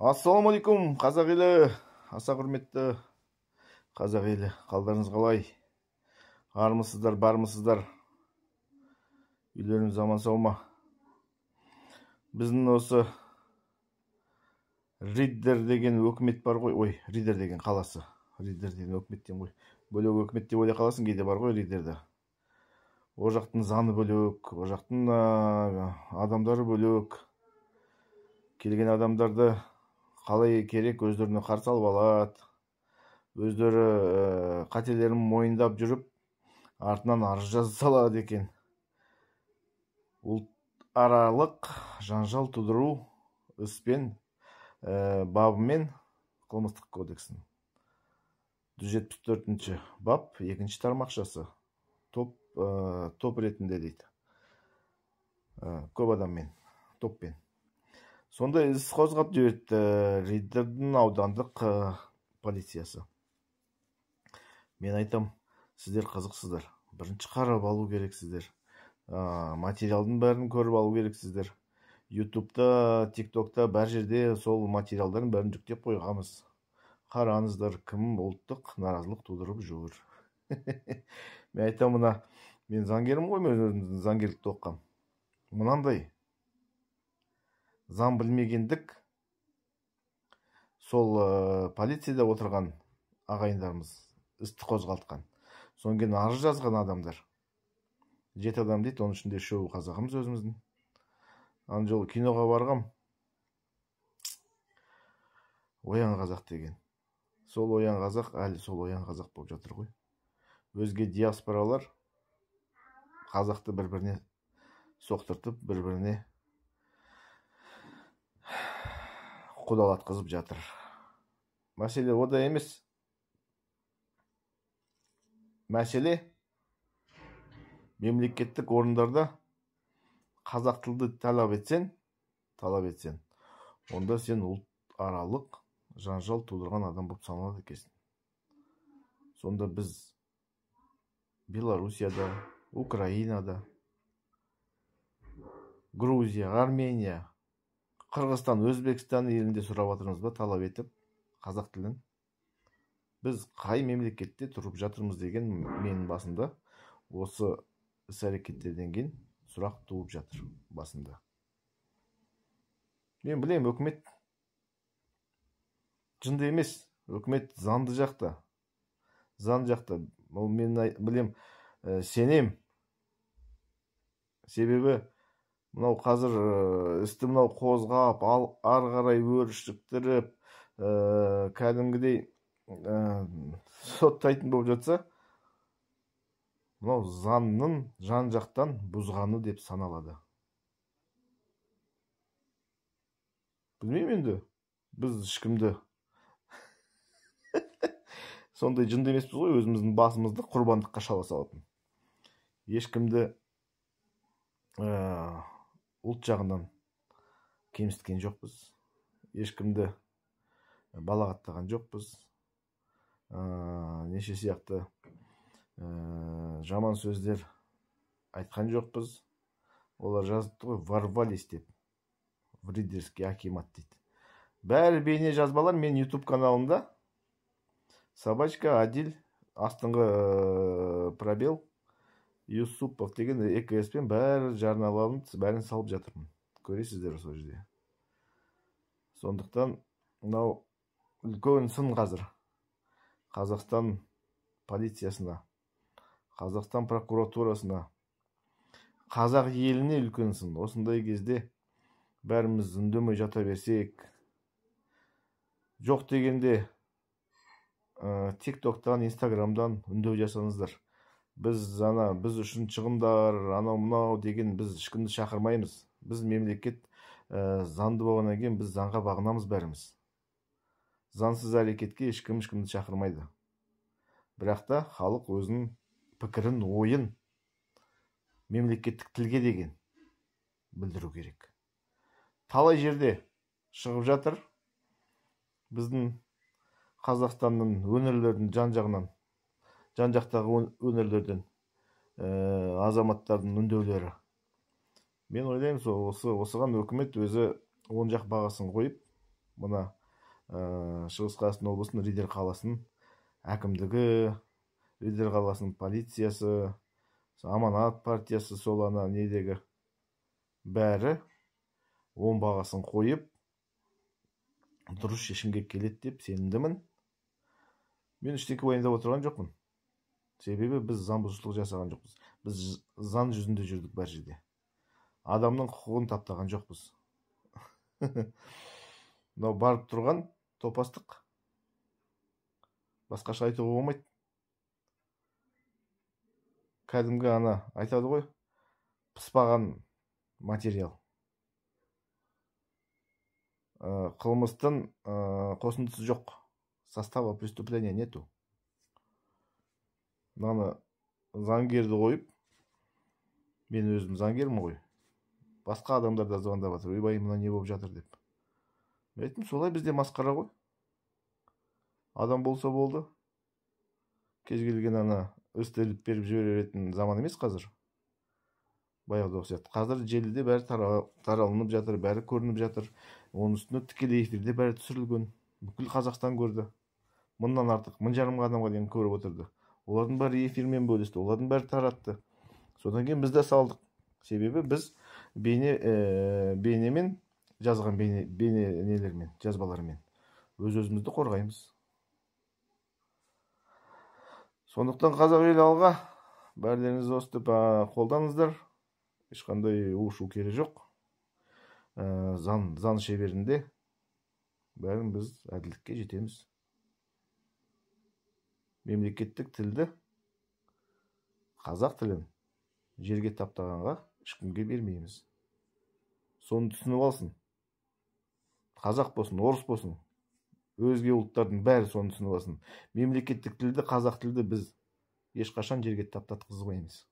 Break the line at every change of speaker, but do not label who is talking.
Ассалаумалейкум, қазақ елі, аса құрметті қазақ елі, қалдарыңыз қалай? Армысыздар, бармысыздар? Үйлеріңіз аман сау ма? Біздің осы Риддер деген өкімет бар ғой, Риддер деген қаласы. Риддер деген өкіметтен ғой. Бөлек өкімет деп ойлай қаласың, кейде бар ғой Риддерде. О жақтың заны бөлек, о жақтың адамдары бөлек. Келген адамдарды қалай керек өздеріне қарсы алып алады. Өздері қателерін мойындап жүріп, артынан арыз жаза салады екен. Ұлтаралық жанжал тудыру іспен бабымен қылмыстық кодексін. 174-ші бап, 2-ші тармақшасы. Топ ретінде дейді. Көп адаммен, топпен. Сонда іс қозғап жіберді Риддердің аудандық полициясы. Мен айтам, сіздер қызықсыздар. Бірінші қарап алу керексіздер. Материалдың бәрін көріп алу керексіздер. Ютубта, тиктокта, бәр жерде сол материалдардың бәрін жүктеп қойғанбыз. Қараңыздар, кім ұлттық наразылық тудырып жүр. Мен айтам, мен заңгерім ғой, мен заңгерлікті оқығам. Мынандай заң білмегендік сол полицияда отырған ағайындарымыз істі қозғалтқан. Содан кейін арыз жазған адамдар. 7 адам дейді, оның ішінде 3-і қазағымыз өзіміздің. Ана жолы киноға барғам. Оян қазақ деген. Сол оян қазақ, әлі сол оян қазақ болып жатыр ғой. Өзге диаспоралар қазақты бір-біріне соқтыртып, бір-біріне қудалатқызып жатыр. Мәселе ода емес. Мәселе мемлекеттік орындарда қазақ тілді талап етсен, онда сен ұлтаралық жанжал тудырған адам болып саналады екенсің. Сонда біз Белоруссияда, Украинада, Грузия, Армения, Қырғызстан, Өзбекстан елінде сұрап жатырмыз ба, талап етіп қазақ тілін? Біз қай мемлекетте тұрып жатырмыз деген менің басында осы іс-әрекеттерден кейін сұрақ туып жатыр басында. Мен білем, өкімет жынды емес, өкімет заңды жақта. Мен білем, сенем. Себебі мынау қазір істі қозғап, ары қарай өршіктіріп, кәдімгідей соттайтын болып жатса, мынау заңның жан-жақтан бұзғаны деп саналады. Білмеймін енді, біз ешкімді сондай жынды емеспіз ғой, өзіміздің басымызды құрбандыққа шала салатын. Ешкімді ұлт жағынан кемсіткен жоқпыз. Ешкімді балағаттаған жоқпыз. Неше сияқты жаман сөздер айтқан жоқпыз. Олар жазыпты ғой, ворвались деп. В Риддерский акимат дейді. Бәрі бейне жазбалар мен YouTube каналымда собачка Адил, астыңғы пробел Юсупов деген ЭКС-пен бәрі жарналанып, бәрін салып жатырмын. Көресіздер сол жерде. Сондықтан мынау үлкен сын қазір. Қазақстан полициясына, Қазақстан прокуратурасына, қазақ еліне үлкен сын. Осындай кезде бәріміз үндемей жата берсек, жоқ дегенде тиктоктан, инстаграмдан үндеу жасаңыздар. Біз үшін шығындар, анау-мынау деген біз ешкімді шақырмаймыз. Біз мемлекет заңды болғаннан кейін біз заңға бағынамыз бәріміз. Заңсыз әрекетке ешкімді шақырмайды. Бірақ та халық өзінің пікірін, ойын мемлекеттік тілге деген білдіру керек. Талай жерде шығып жатыр. Біздің Қазақстанның өңірлердің жан-жақтағы өңірлерден азаматтардың үндеулері. Мен ойлаймын, осыған өкімет өзі оң жақ бағасын қойып, мына Шығыс Қазақстан облысының Риддер қаласының әкімдігі, Риддер қаласының полициясы, Аманат партиясы, сол ана недегі бәрі оң бағасын қойып дұрыс шешімге келеді деп сенімдімін. Мен ештеңе уайымдап отырған жоқпын. Себебі біз заң бұзушылық жасаған жоқпыз. Біз заң жүзінде жүрдік бар жерде. Адамның құқығын таптаған жоқпыз. Мынау барып тұрған топастық. Басқаша айтуға болмайды. Кәдімгі ана айтады ғой, пыспаған материал. Қылмыстың қосындысы жоқ. Состава преступления нету. Мынаны заңгерді қойып, мен өзім заңгермін ғой. Басқа адамдар да звондап жатыр. Ойбай, мына не болып жатыр деп. Мен айттым, солай бізде масқара ғой. Адам болса болды. Кез келген ана істеліп беріп жібере беретін заман емес қазір. Баяғыда ұқсайды. Қазір желіде бәрі таралынып жатыр, бәрі көрініп жатыр. Оның үстіне тікелей эфирде бәрі түсірілген. Бүкіл Қазақстан көрді. Мыңнан артық, 1000 адамға дейін көріп отырды. Олардың бәрі эфирмен бөлісті, олардың бәрі таратты. Содан кейін біз де салдық. Себебі біз бейнемен жазған бейне нелермен, жазбалармен өз-өзімізді қорғаймыз. Сондықтан қазақ елі алға, бәрлеріңіз өстіп қолданыңыздар. Ешқандай у-шу керек жоқ. Заң шеберінде бәрін біз әділдікке жетеміз. Мемлекеттік тілді, қазақ тілін жерге таптағанға ешкімге бермейміз. Соны түсініп алсын. Қазақ болсын, орыс болсын, өзге ұлттардың бәрі соны түсініп алсын. Мемлекеттік тілді, қазақ тілді біз ешқашан жерге таптатқызбаймыз.